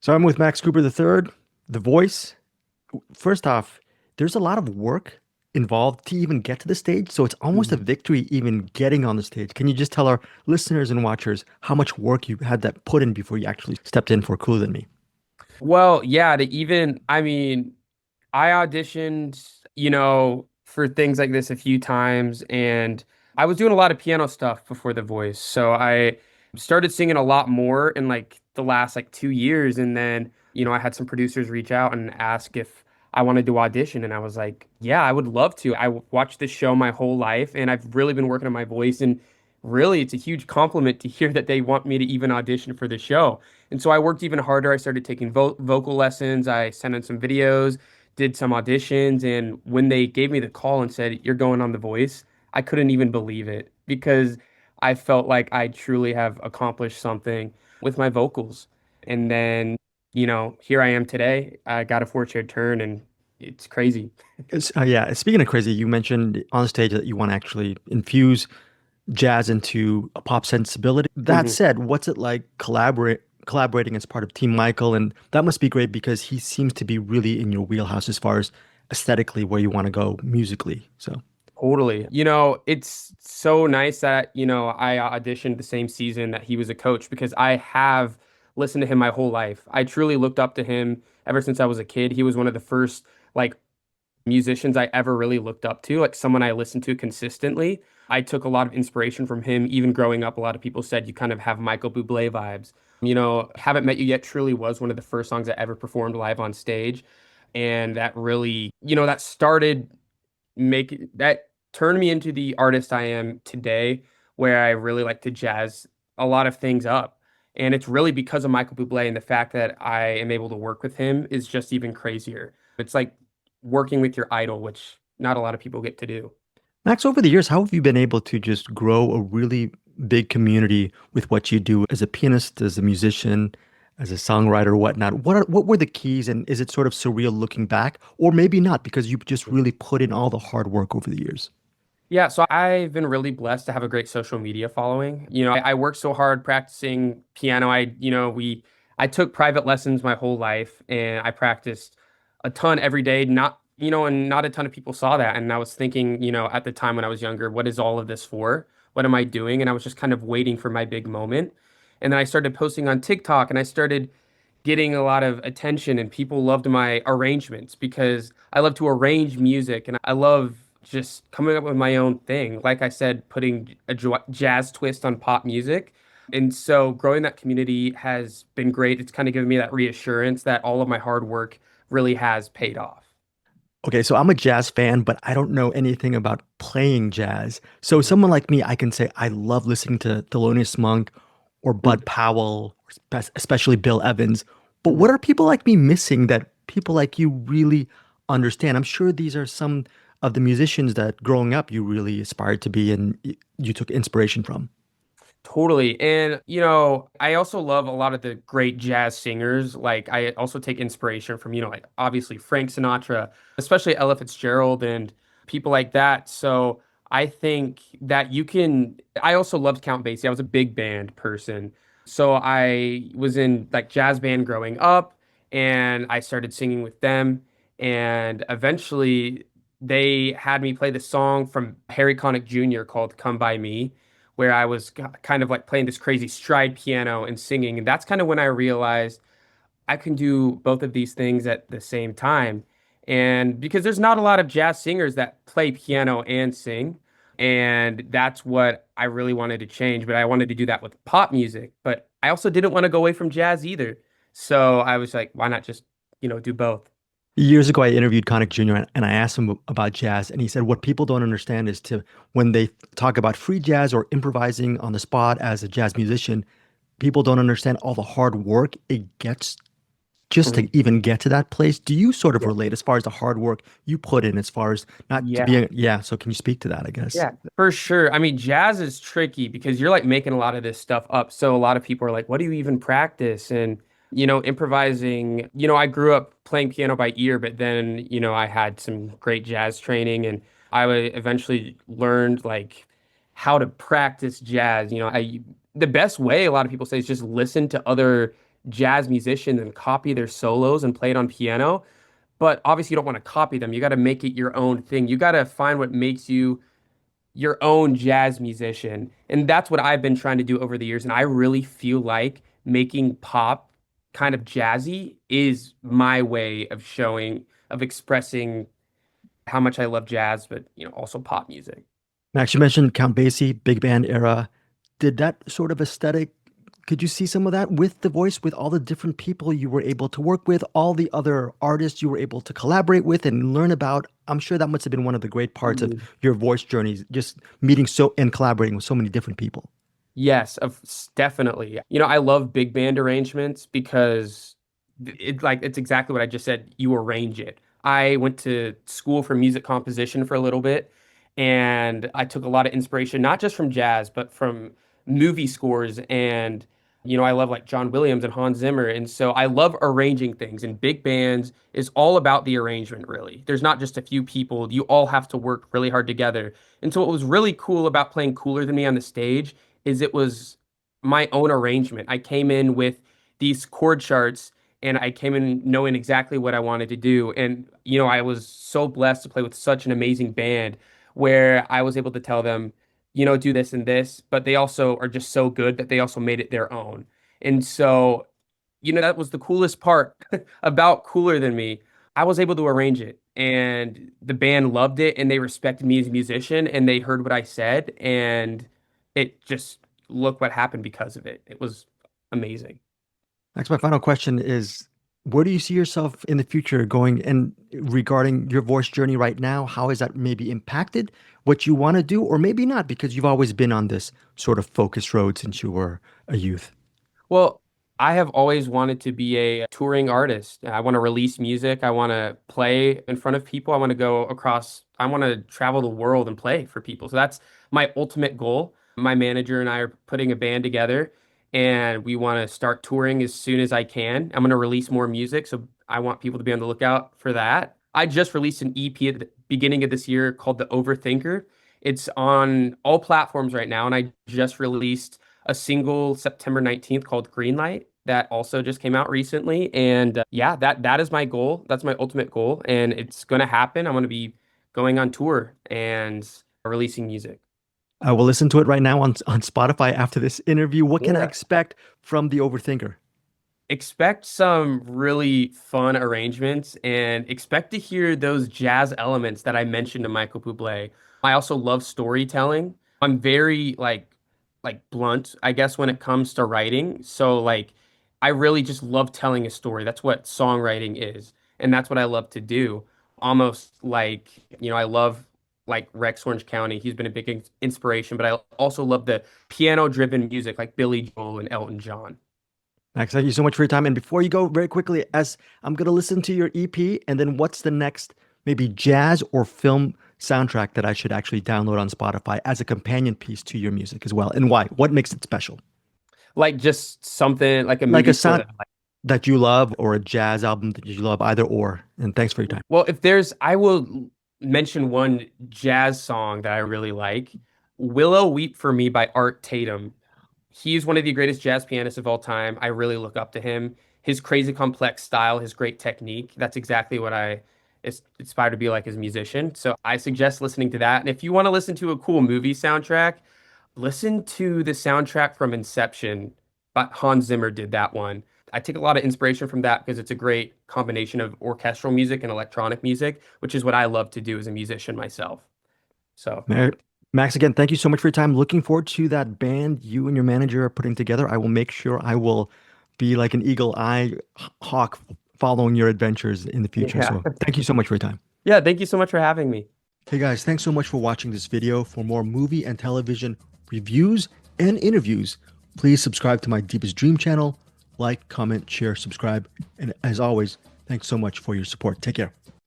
So I'm with Max Cooper III, the voice. First off, there's a lot of work involved to even get to the stage. So it's almost a Mhm. victory even getting on the stage. Can you just tell our listeners and watchers how much work you had that put in before you actually stepped in for Cooler Than Me? Well, yeah, I auditioned, for things like this a few times, and I was doing a lot of piano stuff before The Voice. So I started singing a lot more in like the last like 2 years, and then, I had some producers reach out and ask if I wanted to audition, and I was like, yeah, I would love to. Watched this show my whole life, and I've really been working on my voice, and really, it's a huge compliment to hear that they want me to even audition for the show. And so I worked even harder. I started taking vocal lessons. I sent in some videos, did some auditions, and when they gave me the call and said, "You're going on The Voice," I couldn't even believe it because I felt like I truly have accomplished something with my vocals. And then, here I am today. I got a four-chair turn, and it's crazy. Yeah, speaking of crazy, you mentioned on stage that you want to actually infuse jazz into a pop sensibility. That Mhm. said, what's it like collaborating as part of Team Michael? And that must be great because he seems to be really in your wheelhouse as far as aesthetically where you want to go musically. So, Totally. It's so nice that, I auditioned the same season that he was a coach because I have listened to him my whole life. I truly looked up to him ever since I was a kid. He was one of the first like musicians I ever really looked up to, like someone I listened to consistently. I took a lot of inspiration from him. Even growing up, a lot of people said you kind of have Michael Bublé vibes. Haven't Met You Yet truly was one of the first songs I ever performed live on stage. And that really, that started make that turned me into the artist I am today, where I really like to jazz a lot of things up. And it's really because of Michael Bublé, and the fact that I am able to work with him is just even crazier. It's like working with your idol, which not a lot of people get to do. Max, over the years, how have you been able to just grow a really big community with what you do as a pianist, as a musician, as a songwriter, whatnot? What were the keys, and is it sort of surreal looking back, or maybe not because you just really put in all the hard work over the years? Yeah, so I've been really blessed to have a great social media following. I worked so hard practicing piano. I took private lessons my whole life, and I practiced a ton every day. And not a ton of people saw that. And I was thinking, at the time when I was younger, what is all of this for? What am I doing? And I was just kind of waiting for my big moment. And then I started posting on TikTok, and I started getting a lot of attention, and people loved my arrangements because I love to arrange music, and I love just coming up with my own thing. Like I said, putting a jazz twist on pop music. And so growing that community has been great. It's kind of given me that reassurance that all of my hard work really has paid off. Okay, so I'm a jazz fan, but I don't know anything about playing jazz. So Mhm. someone like me, I can say I love listening to Thelonious Monk or Bud Mhm. Powell, or especially Bill Evans. But what Mhm. are people like me missing that people like you really understand? I'm sure these are some of the musicians that growing up you really aspired to be and you took inspiration from. Totally. And, I also love a lot of the great jazz singers. Like, I also take inspiration from, like obviously Frank Sinatra, especially Ella Fitzgerald and people like that. So I think that I also loved Count Basie. I was a big band person. So I was in like jazz band growing up, and I started singing with them. And eventually they had me play the song from Harry Connick Jr. called Come By Me, where I was kind of like playing this crazy stride piano and singing. And that's kind of when I realized I can do both of these things at the same time. And because there's not a lot of jazz singers that play piano and sing. And that's what I really wanted to change. But I wanted to do that with pop music. But I also didn't want to go away from jazz either. So I was like, why not just, do both? Years ago, I interviewed Connick Jr. and I asked him about jazz, and he said what people don't understand is to when they talk about free jazz or improvising on the spot as a jazz musician, people don't understand all the hard work it gets just to Mhm. even get to that place. Do you sort of Yeah. relate as far as the hard work you put in, as far as not to Yeah. be, yeah. So can you speak to that, I guess? Yeah, for sure. I mean, jazz is tricky because you're like making a lot of this stuff up. So a lot of people are like, what do you even practice? And, improvising, I grew up playing piano by ear, but then, I had some great jazz training, and eventually learned like how to practice jazz. The best way a lot of people say is just listen to other jazz musicians and copy their solos and play it on piano. But obviously, you don't want to copy them. You got to make it your own thing. You got to find what makes you your own jazz musician. And that's what I've been trying to do over the years. And I really feel like making pop kind of jazzy is my way of showing, of expressing how much I love jazz, but also pop music. Max, you mentioned Count Basie, big band era. Did that sort of aesthetic, could you see some of that with The Voice, with all the different people you were able to work with, all the other artists you were able to collaborate with and learn about? I'm sure that must have been one of the great parts of your voice journeys, just meeting so and collaborating with so many different people. Yes, definitely. I love big band arrangements because it's exactly what I just said. You arrange it. I went to school for music composition for a little bit, and I took a lot of inspiration, not just from jazz, but from movie scores. And I love like John Williams and Hans Zimmer, and so I love arranging things. And big bands is all about the arrangement, really. There's not just a few people. You all have to work really hard together. And so what was really cool about playing Cooler Than Me on the stage is it was my own arrangement. I came in with these chord charts and I came in knowing exactly what I wanted to do. And, I was so blessed to play with such an amazing band where I was able to tell them, do this and this, but they also are just so good that they also made it their own. And so, that was the coolest part about Cooler Than Me. I was able to arrange it and the band loved it and they respected me as a musician and they heard what I said and it just look what happened because of it. It was amazing. Next, my final question is, where do you see yourself in the future going? And regarding your voice journey right now, how has that maybe impacted what you want to do, or maybe not, because you've always been on this sort of focus road since you were a youth? Well, I have always wanted to be a touring artist. I want to release music. I want to play in front of people. I want to go across, I want to travel the world and play for people. So that's my ultimate goal. My manager and I are putting a band together and we want to start touring as soon as I can. I'm going to release more music. So I want people to be on the lookout for that. I just released an EP at the beginning of this year called The Overthinker. It's on all platforms right now. And I just released a single September 19th called Greenlight that also just came out recently. And yeah, that is my goal. That's my ultimate goal. And it's going to happen. I'm going to be going on tour and releasing music. I will listen to it right now on Spotify after this interview. What can I Yeah. expect from the Overthinker? Expect some really fun arrangements and expect to hear those jazz elements that I mentioned to Michael Bublé. I also love storytelling. I'm very like blunt, I guess, when it comes to writing. So like I really just love telling a story. That's what songwriting is. And that's what I love to do. Almost like, I love like Rex Orange County. He's been a big inspiration, but I also love the piano-driven music like Billy Joel and Elton John. Max, thank you so much for your time. And before you go, very quickly, as I'm going to listen to your EP, and then what's the next maybe jazz or film soundtrack that I should actually download on Spotify as a companion piece to your music as well? And why? What makes it special? Like just something like a Like movie a score sound that I like. that you love or a jazz album that you love, either or. And thanks for your time. Well, if there's, I will mention one jazz song that I really like. Willow Weep for Me by Art Tatum. He's one of the greatest jazz pianists of all time. I really look up to him. His crazy complex style, his great technique. That's exactly what I aspire to be like as a musician. So I suggest listening to that. And if you want to listen to a cool movie soundtrack, listen to the soundtrack from Inception. But Hans Zimmer did that one. I take a lot of inspiration from that because it's a great combination of orchestral music and electronic music, which is what I love to do as a musician myself. So, Ma- Max, again, thank you so much for your time. Looking forward to that band you and your manager are putting together. I will make sure I will be like an eagle eye hawk following your adventures in the future. yeah. So thank you so much for your time. Yeah, thank you so much for having me. Hey guys, thanks so much for watching this video. For more movie and television reviews and interviews, please subscribe to my Deepest Dream channel. Like, comment, share, subscribe. And as always, thanks so much for your support. Take care.